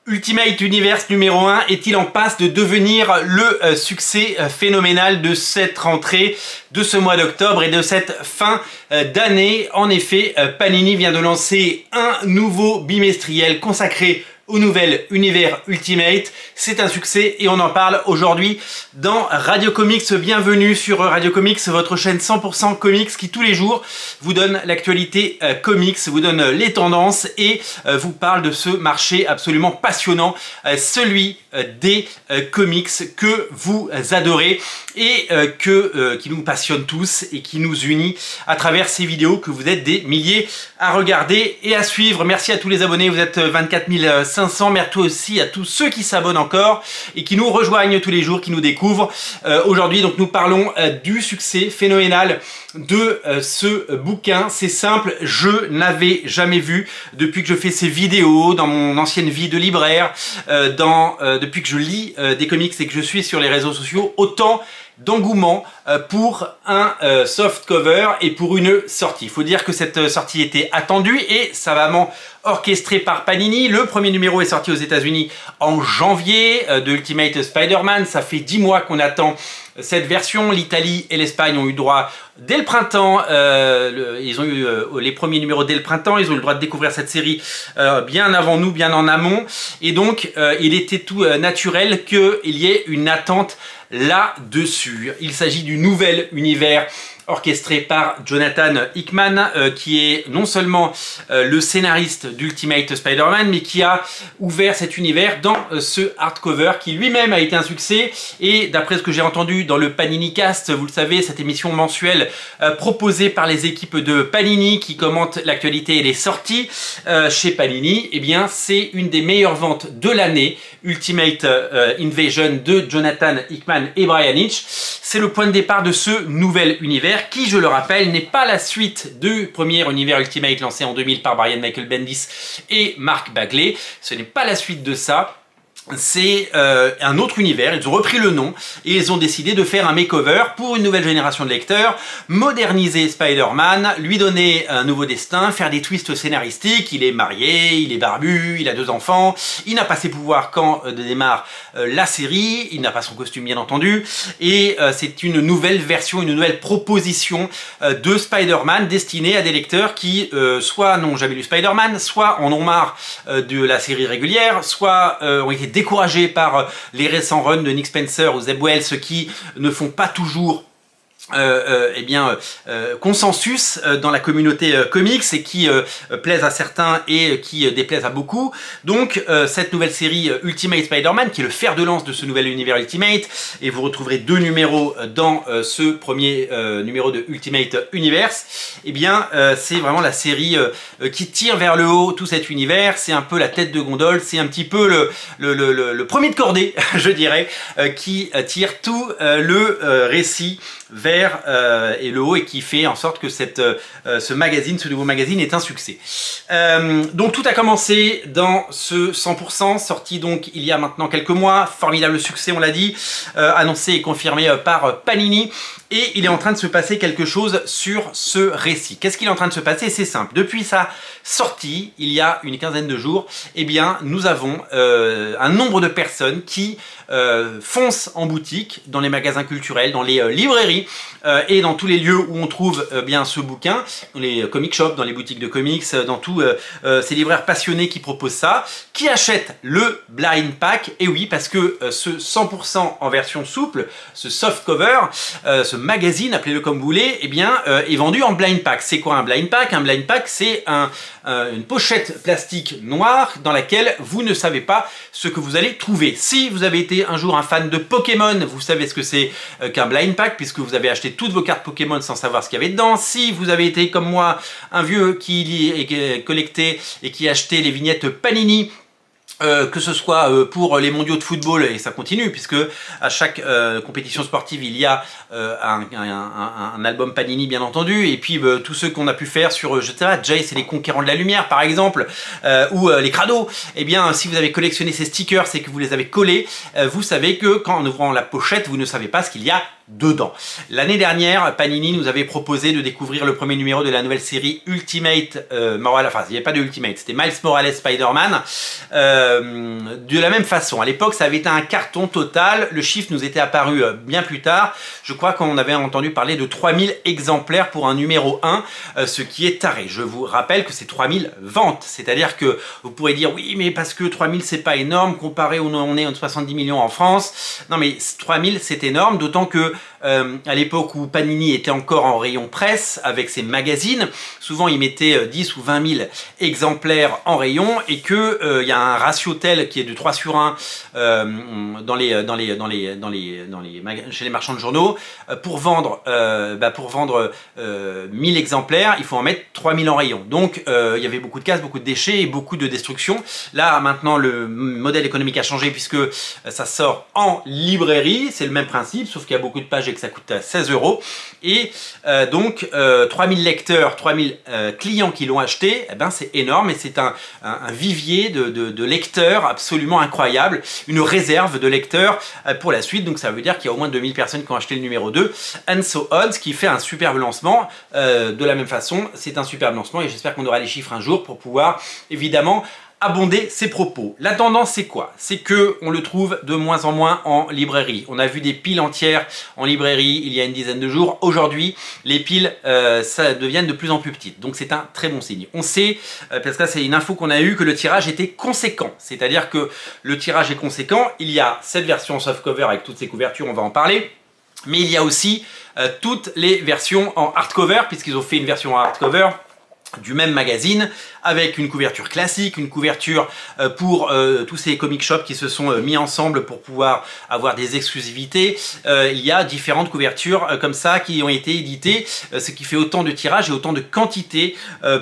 Ultimate Universe numéro 1 est-il en passe de devenir le succès phénoménal de cette rentrée, de ce mois d'octobre et de cette fin d'année? En effet, Panini vient de lancer un nouveau bimestriel consacré au nouvel univers Ultimate. C'est un succès et on en parle aujourd'hui dans Radio Comics. Bienvenue sur Radio Comics, votre chaîne 100% comics qui tous les jours vous donne l'actualité comics, vous donne les tendances et vous parle de ce marché absolument passionnant, celui des comics que vous adorez et qui nous passionne tous et qui nous unit à travers ces vidéos que vous êtes des milliers à regarder et à suivre. Merci à tous les abonnés, vous êtes 24 500. Merci aussi à tous ceux qui s'abonnent encore et qui nous rejoignent tous les jours, qui nous découvrent. Aujourd'hui, donc, nous parlons du succès phénoménal de ce bouquin. C'est simple, je n'avais jamais vu depuis que je fais ces vidéos, dans mon ancienne vie de libraire, depuis que je lis des comics et que je suis sur les réseaux sociaux, autant d'engouement pour un softcover et pour une sortie. Il faut dire que cette sortie était attendue et savamment orchestrée par Panini. Le premier numéro est sorti aux États-Unis en janvier de Ultimate Spider-Man. Ça fait 10 mois qu'on attend cette version. L'Italie et l'Espagne ont eu droit dès le printemps. Ils ont eu les premiers numéros dès le printemps. Ils ont eu le droit de découvrir cette série bien avant nous, bien en amont. Et donc, il était tout naturel qu'il y ait une attente là-dessus. Il s'agit du nouvel univers orchestré par Jonathan Hickman, qui est non seulement le scénariste d'Ultimate Spider-Man, mais qui a ouvert cet univers dans ce hardcover qui lui-même a été un succès. Et d'après ce que j'ai entendu dans le Panini Cast, vous le savez, cette émission mensuelle proposée par les équipes de Panini qui commentent l'actualité et les sorties chez Panini, eh bien c'est une des meilleures ventes de l'année, Ultimate Invasion de Jonathan Hickman et Brian Hitch. C'est le point de départ de ce nouvel univers qui, je le rappelle, n'est pas la suite du premier univers Ultimate lancé en 2000 par Brian Michael Bendis et Mark Bagley. Ce n'est pas la suite de ça. C'est un autre univers, ils ont repris le nom et ils ont décidé de faire un makeover pour une nouvelle génération de lecteurs, moderniser Spider-Man, lui donner un nouveau destin, faire des twists scénaristiques. Il est marié, il est barbu, il a 2 enfants, il n'a pas ses pouvoirs quand démarre la série, il n'a pas son costume bien entendu, et c'est une nouvelle version, une nouvelle proposition de Spider-Man destinée à des lecteurs qui soit n'ont jamais lu Spider-Man, soit en ont marre de la série régulière, soit ont été découragés par les récents runs de Nick Spencer ou Zeb Wells qui ne font pas toujours consensus dans la communauté comics et qui plaisent à certains et qui déplaisent à beaucoup. Donc cette nouvelle série Ultimate Spider-Man, qui est le fer de lance de ce nouvel univers Ultimate, et vous retrouverez 2 numéros dans ce premier numéro de Ultimate Universe, et bien c'est vraiment la série qui tire vers le haut tout cet univers. C'est un peu la tête de gondole, c'est un petit peu le premier de cordée, je dirais, qui tire tout le récit vers et le haut et qui fait en sorte que ce magazine, ce nouveau magazine est un succès. Donc tout a commencé dans ce 100% sorti donc il y a maintenant quelques mois, formidable succès on l'a dit, annoncé et confirmé par Panini, et il est en train de se passer quelque chose sur ce récit. Qu'est-ce qu'il est en train de se passer? C'est simple, depuis sa sortie il y a une quinzaine de jours, eh bien nous avons un nombre de personnes qui foncent en boutique, dans les magasins culturels, dans les librairies et dans tous les lieux où on trouve bien ce bouquin, dans les comic shops, dans les boutiques de comics, dans tous ces libraires passionnés qui proposent ça, qui achètent le blind pack. Et oui, parce que ce 100% en version souple, ce soft cover, ce magazine, appelez-le comme vous voulez, eh bien est vendu en blind pack. C'est quoi un blind pack? Un blind pack, c'est une pochette plastique noire dans laquelle vous ne savez pas ce que vous allez trouver. Si vous avez été un jour un fan de Pokémon, vous savez ce que c'est qu'un blind pack, puisque vous avez acheté toutes vos cartes Pokémon sans savoir ce qu'il y avait dedans. Si vous avez été comme moi un vieux qui collectait et qui achetait les vignettes Panini, que ce soit pour les mondiaux de football, et ça continue puisque à chaque compétition sportive il y a un album Panini bien entendu, et puis tous ceux qu'on a pu faire sur, je sais pas, Jace et les Conquérants de la Lumière par exemple, ou les Crados, et bien si vous avez collectionné ces stickers et que vous les avez collés, vous savez que quand en ouvrant la pochette vous ne savez pas ce qu'il y a dedans. L'année dernière, Panini nous avait proposé de découvrir le premier numéro de la nouvelle série Ultimate Morales, enfin il n'y avait pas de Ultimate, c'était Miles Morales Spider-Man, de la même façon. À l'époque, ça avait été un carton total, le chiffre nous était apparu bien plus tard. Je crois qu'on avait entendu parler de 3000 exemplaires pour un numéro 1, ce qui est taré. Je vous rappelle que c'est 3000 ventes, c'est-à-dire que vous pourrez dire oui mais parce que 3000 c'est pas énorme comparé où on est en 70 millions en France. Non mais 3000 c'est énorme, d'autant que à l'époque où Panini était encore en rayon presse avec ses magazines, souvent ils mettaient 10 ou 20 000 exemplaires en rayon et que y a un ratio tel qui est de 3/1 chez les marchands de journaux. Pour vendre 1000 exemplaires, il faut en mettre 3000 en rayon. Donc il y avait beaucoup de casse, beaucoup de déchets et beaucoup de destruction. Là maintenant le modèle économique a changé puisque ça sort en librairie, c'est le même principe sauf qu'il y a beaucoup de pages et que ça coûte 16 € et donc 3000 lecteurs, 3000 clients qui l'ont acheté, eh ben, c'est énorme et c'est un vivier de lecteurs absolument incroyable, une réserve de lecteurs pour la suite. Donc ça veut dire qu'il y a au moins 2000 personnes qui ont acheté le numéro 2, And So On, qui fait un superbe lancement. De la même façon, c'est un superbe lancement et j'espère qu'on aura les chiffres un jour pour pouvoir évidemment abonder ses propos. La tendance c'est quoi? C'est que on le trouve de moins en moins en librairie. On a vu des piles entières en librairie il y a une dizaine de jours. Aujourd'hui, les piles ça deviennent de plus en plus petites. Donc c'est un très bon signe. On sait, parce que là c'est une info qu'on a eue, que le tirage était conséquent. C'est-à-dire que le tirage est conséquent. Il y a cette version softcover avec toutes ces couvertures, on va en parler. Mais il y a aussi toutes les versions en hardcover, puisqu'ils ont fait une version en hardcover du même magazine avec une couverture classique, une couverture pour tous ces comic shops qui se sont mis ensemble pour pouvoir avoir des exclusivités. Il y a différentes couvertures comme ça qui ont été éditées, ce qui fait autant de tirages et autant de quantité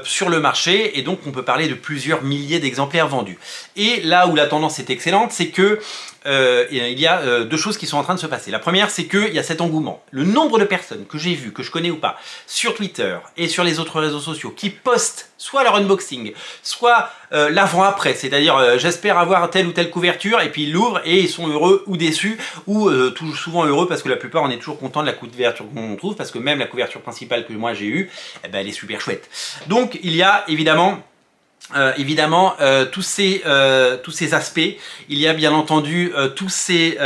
sur le marché, et donc on peut parler de plusieurs milliers d'exemplaires vendus. Et là où la tendance est excellente, c'est que il y a deux choses qui sont en train de se passer. La première, c'est qu'il y a cet engouement. Le nombre de personnes que j'ai vues, que je connais ou pas, sur Twitter et sur les autres réseaux sociaux, qui postent soit leur unboxing, soit l'avant-après, c'est-à-dire j'espère avoir telle ou telle couverture, et puis ils l'ouvrent et ils sont heureux ou déçus, ou tout souvent heureux, parce que la plupart on est toujours content de la couverture qu'on trouve, parce que même la couverture principale que moi j'ai eue, eh ben, elle est super chouette. Donc il y a évidemment tous ces aspects. Il y a bien entendu tout cet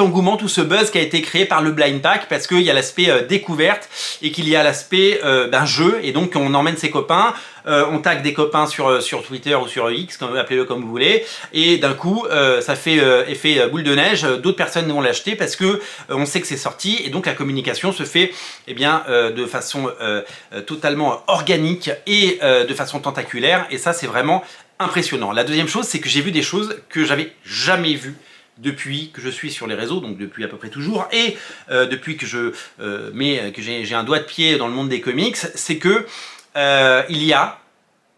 engouement, tout ce buzz qui a été créé par le blind pack, parce qu'il y a l'aspect découverte et qu'il y a l'aspect d'un jeu, et donc on emmène ses copains, on tag des copains sur Twitter ou sur X, appelez-le comme vous voulez, et d'un coup ça fait effet boule de neige, d'autres personnes vont l'acheter parce que on sait que c'est sorti, et donc la communication se fait de façon totalement organique et de façon tentaculaire, et ça c'est vraiment impressionnant. La deuxième chose, c'est que j'ai vu des choses que j'avais jamais vues depuis que je suis sur les réseaux, donc depuis à peu près toujours, et depuis que j'ai un doigt de pied dans le monde des comics, c'est que il y a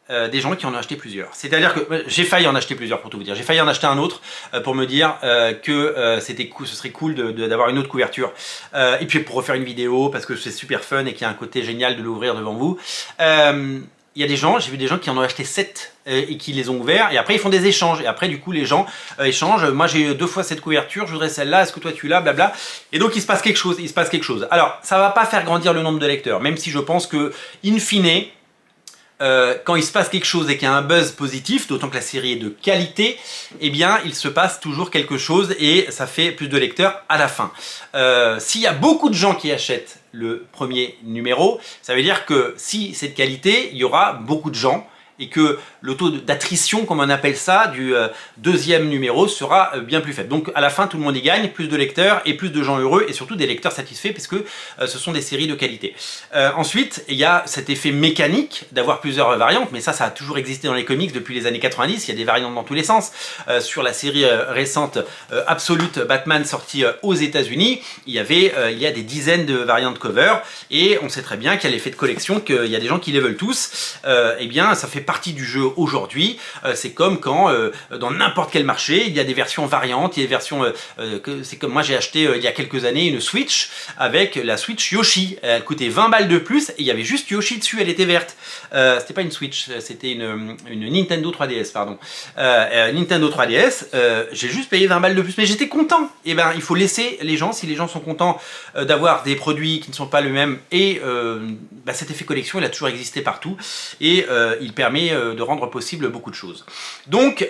des gens qui en ont acheté plusieurs. C'est-à-dire que j'ai failli en acheter plusieurs, pour tout vous dire. J'ai failli en acheter un autre pour me dire que c'était cool, ce serait cool d'avoir une autre couverture. Et puis pour refaire une vidéo, parce que c'est super fun et qu'il y a un côté génial de l'ouvrir devant vous. Il y a des gens, j'ai vu des gens qui en ont acheté 7 et qui les ont ouverts, et après ils font des échanges, et après du coup les gens échangent. Moi j'ai eu 2 fois cette couverture, je voudrais celle-là, est-ce que toi tu l'as, blabla, et donc il se passe quelque chose, Alors ça va pas faire grandir le nombre de lecteurs, même si je pense que in fine, quand il se passe quelque chose et qu'il y a un buzz positif, d'autant que la série est de qualité, eh bien il se passe toujours quelque chose et ça fait plus de lecteurs à la fin. S'il y a beaucoup de gens qui achètent le premier numéro, ça veut dire que si c'est de qualité, il y aura beaucoup de gens, et que le taux d'attrition, comme on appelle ça, du deuxième numéro sera bien plus faible. Donc à la fin, tout le monde y gagne, plus de lecteurs et plus de gens heureux, et surtout des lecteurs satisfaits, puisque ce sont des séries de qualité. Ensuite, il y a cet effet mécanique d'avoir plusieurs variantes, mais ça a toujours existé dans les comics depuis les années 90, il y a des variantes dans tous les sens. Sur la série récente Absolute Batman sortie aux États-Unis, il y a des dizaines de variantes cover, et on sait très bien qu'il y a l'effet de collection, qu'il y a des gens qui les veulent tous. Eh bien, ça fait partie du jeu aujourd'hui. C'est comme quand dans n'importe quel marché, il y a des versions variantes, il y a des versions... c'est comme moi j'ai acheté il y a quelques années une Switch avec la Switch Yoshi. Elle coûtait 20 balles de plus et il y avait juste Yoshi dessus, elle était verte. C'était pas une Switch, c'était une Nintendo 3DS, pardon. Nintendo 3DS, j'ai juste payé 20 balles de plus, mais j'étais content. Et ben il faut laisser les gens, si les gens sont contents d'avoir des produits qui ne sont pas les mêmes, et cet effet collection il a toujours existé partout et il permet de rendre possible beaucoup de choses. Donc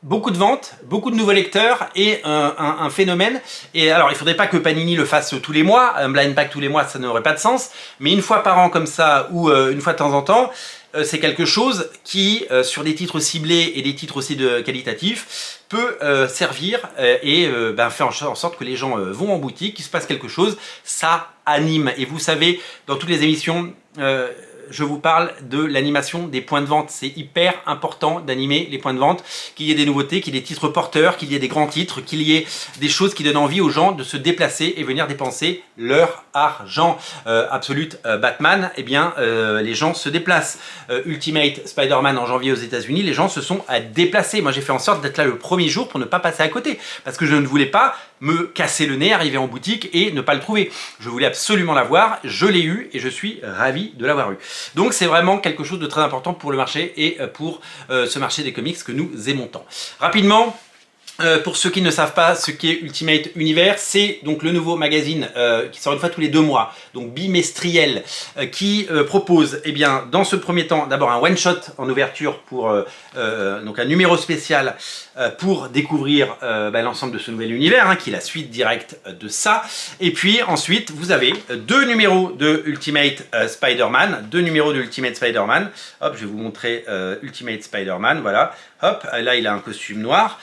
beaucoup de ventes, beaucoup de nouveaux lecteurs et un phénomène. Et alors, il ne faudrait pas que Panini le fasse tous les mois. Un blind pack tous les mois, ça n'aurait pas de sens. Mais une fois par an comme ça, ou une fois de temps en temps, c'est quelque chose qui, sur des titres ciblés et des titres aussi qualitatifs, peut servir et faire en sorte que les gens vont en boutique, qu'il se passe quelque chose. Ça anime. Et vous savez, dans toutes les émissions... je vous parle de l'animation des points de vente. C'est hyper important d'animer les points de vente, qu'il y ait des nouveautés, qu'il y ait des titres porteurs, qu'il y ait des grands titres, qu'il y ait des choses qui donnent envie aux gens de se déplacer et venir dépenser leur argent. Absolute Batman, eh bien les gens se déplacent. Ultimate Spider-Man en janvier aux États-Unis, les gens se sont déplacés. Moi j'ai fait en sorte d'être là le premier jour pour ne pas passer à côté, parce que je ne voulais pas me casser le nez, arriver en boutique et ne pas le trouver. Je voulais absolument l'avoir, je l'ai eu et je suis ravi de l'avoir eu. Donc c'est vraiment quelque chose de très important pour le marché et pour ce marché des comics que nous aimons tant. Rapidement, pour ceux qui ne savent pas ce qu'est Ultimate Universe, c'est donc le nouveau magazine qui sort une fois tous les 2 mois, donc bimestriel, qui propose, eh bien, dans ce premier temps, d'abord un one-shot en ouverture pour donc un numéro spécial pour découvrir l'ensemble de ce nouvel univers, hein, qui est la suite directe de ça. Et puis ensuite, vous avez 2 numéros de Ultimate Spider-Man, 2 numéros de Ultimate Spider-Man. Hop, je vais vous montrer Ultimate Spider-Man, voilà. Hop, là il a un costume noir.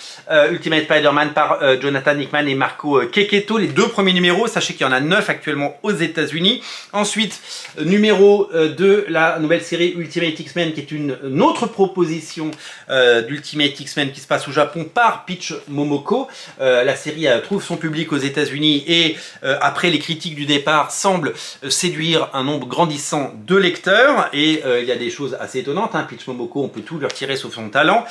Ultimate Spider-Man par Jonathan Hickman et Marco Checchetto, les 2 premiers numéros. Sachez qu'il y en a 9 actuellement aux États-Unis. Ensuite, numéro de la nouvelle série Ultimate X-Men, qui est une autre proposition d'Ultimate X-Men qui se passe au Japon par Peach Momoko. La série trouve son public aux États-Unis et après les critiques du départ semble séduire un nombre grandissant de lecteurs. Et il y a des choses assez étonnantes, hein. Peach Momoko, on peut tout lui retirer sauf son talent.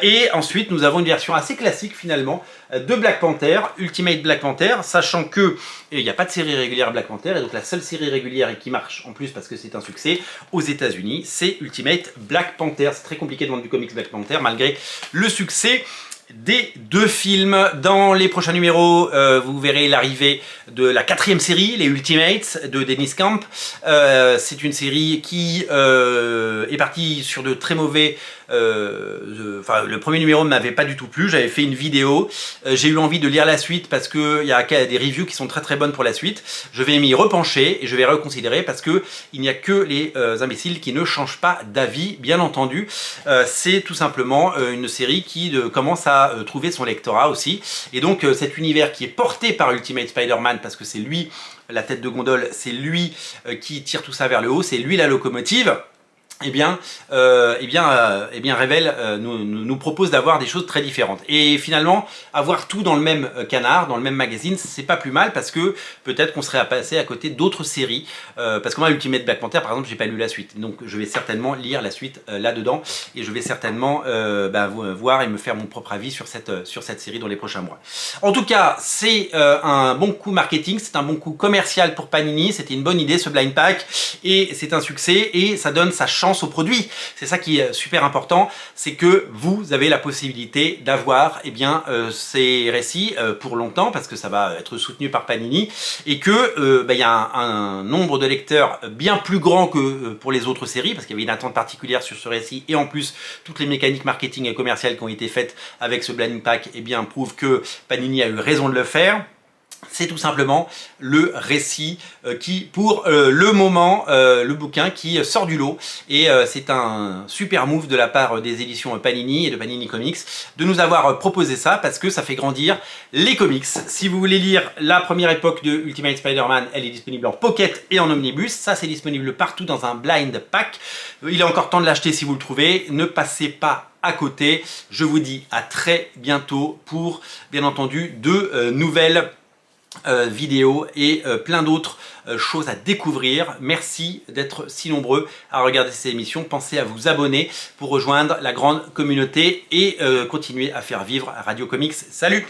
Et ensuite nous avons une version assez classique finalement de Black Panther, Ultimate Black Panther, sachant que il n'y a pas de série régulière Black Panther, et donc la seule série régulière et qui marche en plus parce que c'est un succès aux États-Unis, c'est Ultimate Black Panther. C'est très compliqué de vendre du comics Black Panther malgré le succès des 2 films. Dans les prochains numéros, vous verrez l'arrivée de la 4e série, les Ultimates de Dennis Camp. C'est une série qui est partie sur de très mauvais... le premier numéro ne m'avait pas du tout plu, j'avais fait une vidéo, j'ai eu envie de lire la suite parce qu'il y a des reviews qui sont très très bonnes pour la suite. Je vais m'y repencher et je vais reconsidérer parce que il n'y a que les imbéciles qui ne changent pas d'avis, bien entendu. C'est tout simplement une série qui commence à trouver son lectorat aussi, et donc cet univers qui est porté par Ultimate Spider-Man, parce que c'est lui la tête de gondole, c'est lui qui tire tout ça vers le haut, c'est lui la locomotive. Révèle nous propose d'avoir des choses très différentes. Et finalement, avoir tout dans le même canard, dans le même magazine, c'est pas plus mal, parce que peut-être qu'on serait à passer à côté d'autres séries. Parce que moi, Ultimate Black Panther, par exemple, j'ai pas lu la suite. Donc je vais certainement lire la suite là-dedans. Et je vais certainement voir et me faire mon propre avis sur cette série dans les prochains mois. En tout cas, c'est un bon coup marketing, c'est un bon coup commercial pour Panini. C'était une bonne idée, ce blind pack. Et c'est un succès et ça donne sa chance au produit. C'est ça qui est super important, c'est que vous avez la possibilité d'avoir ces récits pour longtemps, parce que ça va être soutenu par Panini, et que y a un nombre de lecteurs bien plus grand que pour les autres séries, parce qu'il y avait une attente particulière sur ce récit, et en plus toutes les mécaniques marketing et commerciales qui ont été faites avec ce blind pack prouvent que Panini a eu raison de le faire. C'est tout simplement le récit qui, pour le moment, le bouquin qui sort du lot. Et c'est un super move de la part des éditions Panini et de Panini Comics de nous avoir proposé ça, parce que ça fait grandir les comics. Si vous voulez lire la première époque de Ultimate Spider-Man, elle est disponible en pocket et en omnibus. Ça, c'est disponible partout dans un blind pack. Il est encore temps de l'acheter si vous le trouvez. Ne passez pas à côté. Je vous dis à très bientôt pour, bien entendu, de nouvelles vidéos et plein d'autres choses à découvrir. Merci d'être si nombreux à regarder ces émissions. Pensez à vous abonner pour rejoindre la grande communauté et continuer à faire vivre Radio Comics. Salut!